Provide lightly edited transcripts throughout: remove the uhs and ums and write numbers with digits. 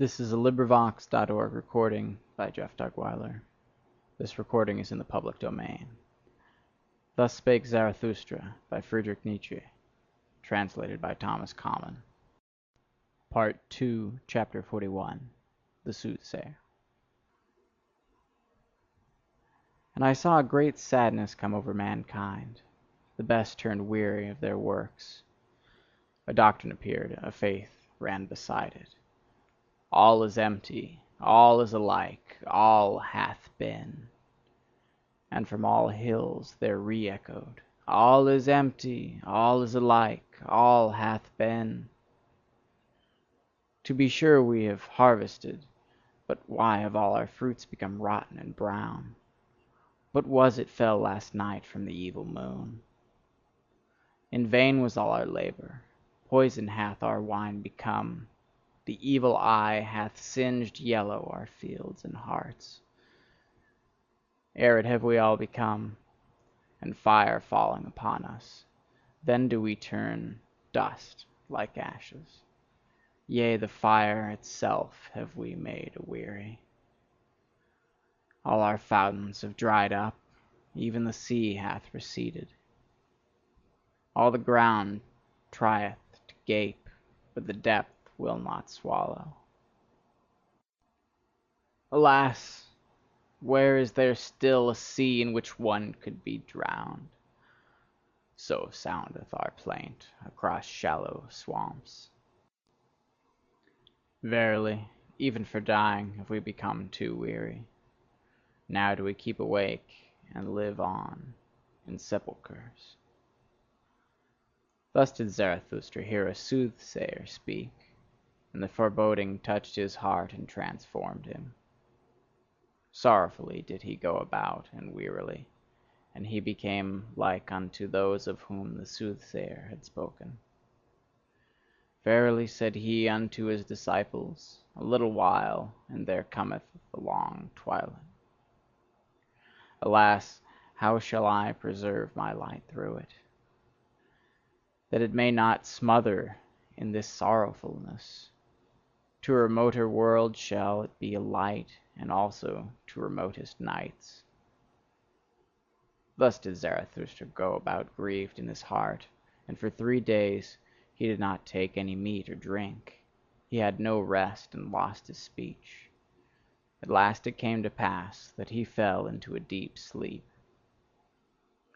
This is a Librivox.org recording by Jeff Dugweiler. This recording is in the public domain. Thus Spake Zarathustra by Friedrich Nietzsche, translated by Thomas Common. Part 2, Chapter 41, The Soothsayer. And I saw a great sadness come over mankind. The best turned weary of their works. A doctrine appeared, a faith ran beside it. All is empty, all is alike, all hath been. And from all hills there re-echoed, all is empty, all is alike, all hath been. To be sure we have harvested, but why have all our fruits become rotten and brown? What was it fell last night from the evil moon? In vain was all our labour, poison hath our wine become. The evil eye hath singed yellow our fields and hearts. Arid have we all become, and fire falling upon us, then do we turn dust like ashes. Yea, the fire itself have we made aweary. All our fountains have dried up, even the sea hath receded. All the ground trieth to gape, but the depth will not swallow. Alas! Where is there still a sea in which one could be drowned? So soundeth our plaint across shallow swamps. Verily, even for dying have we become too weary. Now do we keep awake and live on in sepulchres. Thus did Zarathustra hear a soothsayer speak, and the foreboding touched his heart and transformed him. Sorrowfully did he go about, and wearily, and he became like unto those of whom the soothsayer had spoken. Verily, said he unto his disciples, a little while, and there cometh the long twilight. Alas, how shall I preserve my light through it, that it may not smother in this sorrowfulness? To a remoter world shall it be a light, and also to remotest nights. Thus did Zarathustra go about grieved in his heart, and for 3 days he did not take any meat or drink. He had no rest and lost his speech. At last it came to pass that he fell into a deep sleep.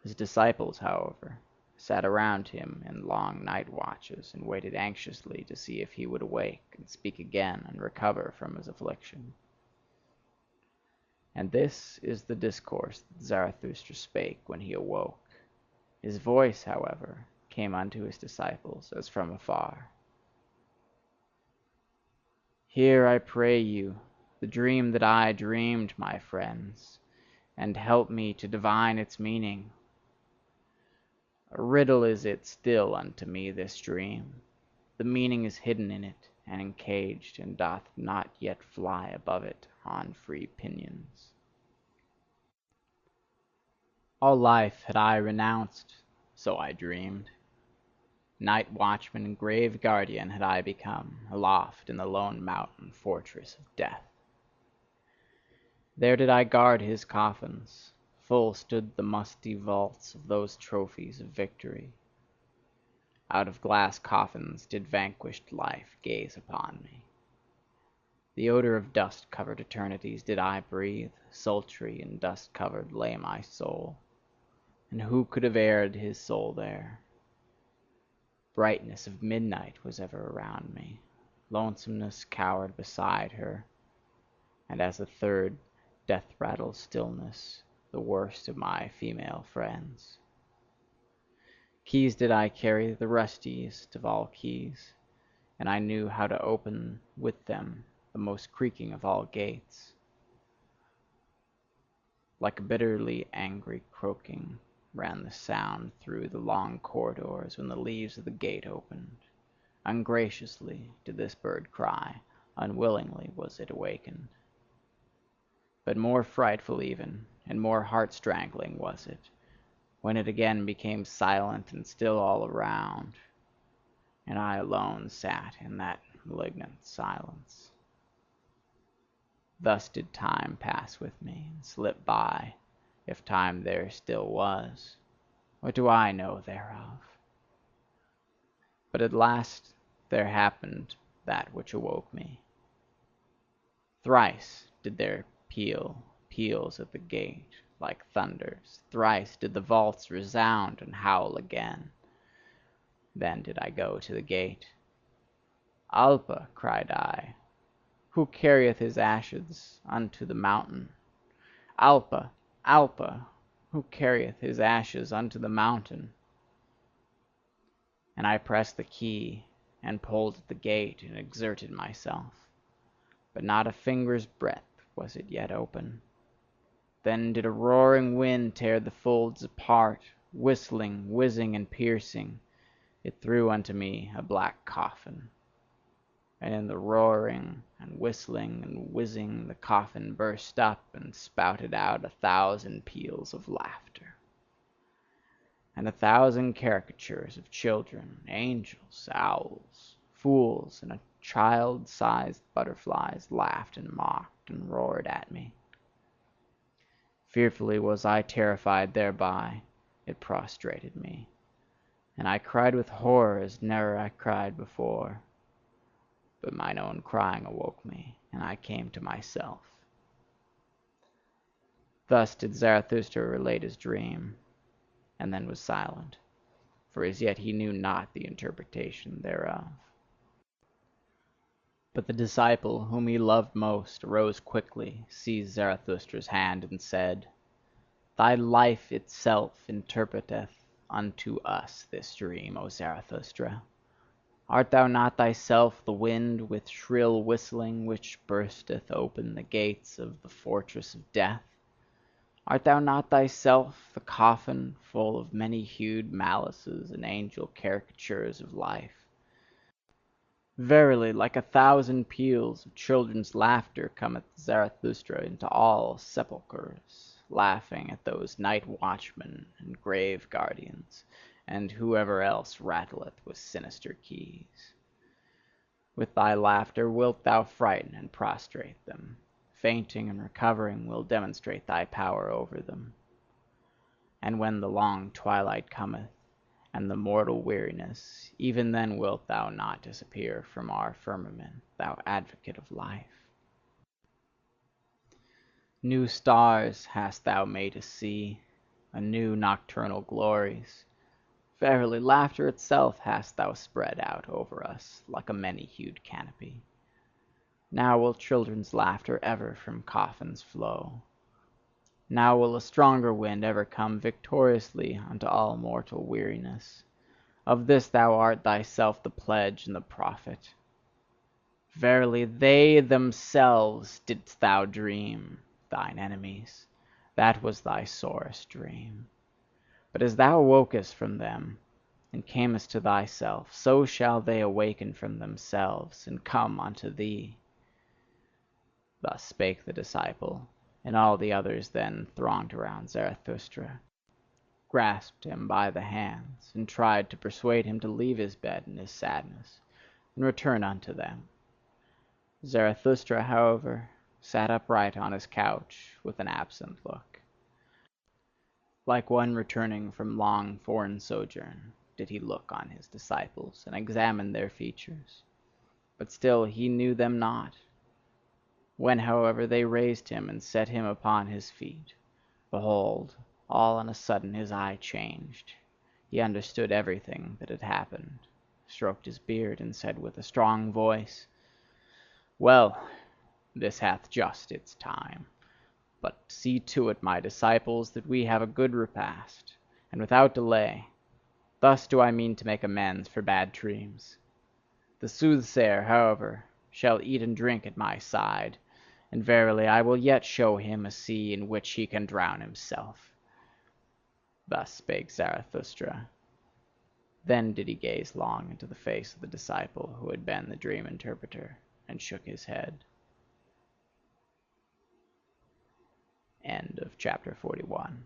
His disciples, however, sat around him in long night watches, and waited anxiously to see if he would awake and speak again and recover from his affliction. And this is the discourse that Zarathustra spake when he awoke. His voice, however, came unto his disciples as from afar. Hear, I pray you, the dream that I dreamed, my friends, and help me to divine its meaning. A riddle is it still unto me, this dream. The meaning is hidden in it, and encaged, and doth not yet fly above it on free pinions. All life had I renounced, so I dreamed. Night watchman and grave guardian had I become, aloft in the lone mountain fortress of death. There did I guard his coffins. Full stood the musty vaults of those trophies of victory. Out of glass coffins did vanquished life gaze upon me. The odour of dust-covered eternities did I breathe, sultry and dust-covered lay my soul. And who could have aired his soul there? Brightness of midnight was ever around me, lonesomeness cowered beside her, and as a third death-rattled stillness, the worst of my female friends. Keys did I carry, the rustiest of all keys, and I knew how to open with them the most creaking of all gates. Like a bitterly angry croaking ran the sound through the long corridors when the leaves of the gate opened. Ungraciously did this bird cry, unwillingly was it awakened. But more frightful even, and more heart-strangling was it, when it again became silent and still all around, and I alone sat in that malignant silence. Thus did time pass with me, and slip by, if time there still was. What do I know thereof? But at last there happened that which awoke me. Thrice did there peal peals at the gate, like thunders. Thrice did the vaults resound and howl again. Then did I go to the gate. Alpa, cried I, who carrieth his ashes unto the mountain? Alpa, Alpa, who carrieth his ashes unto the mountain? And I pressed the key, and pulled at the gate, and exerted myself. But not a finger's breadth was it yet open. Then did a roaring wind tear the folds apart, whistling, whizzing, and piercing. It threw unto me a black coffin. And in the roaring and whistling and whizzing, the coffin burst up and spouted out 1,000 peals of laughter. And 1,000 caricatures of children, angels, owls, fools, and child-sized butterflies laughed and mocked and roared at me. Fearfully was I terrified thereby, it prostrated me. And I cried with horror as ne'er I cried before. But mine own crying awoke me, and I came to myself. Thus did Zarathustra relate his dream, and then was silent, for as yet he knew not the interpretation thereof. But the disciple whom he loved most arose quickly, seized Zarathustra's hand, and said, Thy life itself interpreteth unto us this dream, O Zarathustra. Art thou not thyself the wind with shrill whistling which bursteth open the gates of the fortress of death? Art thou not thyself the coffin full of many-hued malices and angel caricatures of life? Verily, like 1,000 peals of children's laughter cometh Zarathustra into all sepulchres, laughing at those night watchmen and grave guardians, and whoever else rattleth with sinister keys. With thy laughter wilt thou frighten and prostrate them. Fainting and recovering will demonstrate thy power over them. And when the long twilight cometh, and the mortal weariness, even then wilt thou not disappear from our firmament, thou advocate of life. New stars hast thou made us see, anew nocturnal glories. Verily, laughter itself hast thou spread out over us like a many-hued canopy. Now will children's laughter ever from coffins flow. Now will a stronger wind ever come victoriously unto all mortal weariness. Of this thou art thyself the pledge and the prophet. Verily, they themselves didst thou dream, thine enemies. That was thy sorest dream. But as thou awokest from them, and camest to thyself, so shall they awaken from themselves, and come unto thee. Thus spake the disciple, and all the others then thronged around Zarathustra, grasped him by the hands, and tried to persuade him to leave his bed and his sadness, and return unto them. Zarathustra, however, sat upright on his couch with an absent look. Like one returning from long foreign sojourn, did he look on his disciples, and examine their features. But still he knew them not. When, however, they raised him and set him upon his feet, behold, all on a sudden his eye changed. He understood everything that had happened, stroked his beard, and said with a strong voice, Well, this hath just its time. But see to it, my disciples, that we have a good repast, and without delay. Thus do I mean to make amends for bad dreams. The soothsayer, however, shall eat and drink at my side, and verily I will yet show him a sea in which he can drown himself. Thus spake Zarathustra. Then did he gaze long into the face of the disciple who had been the dream interpreter, and shook his head. End of chapter 41.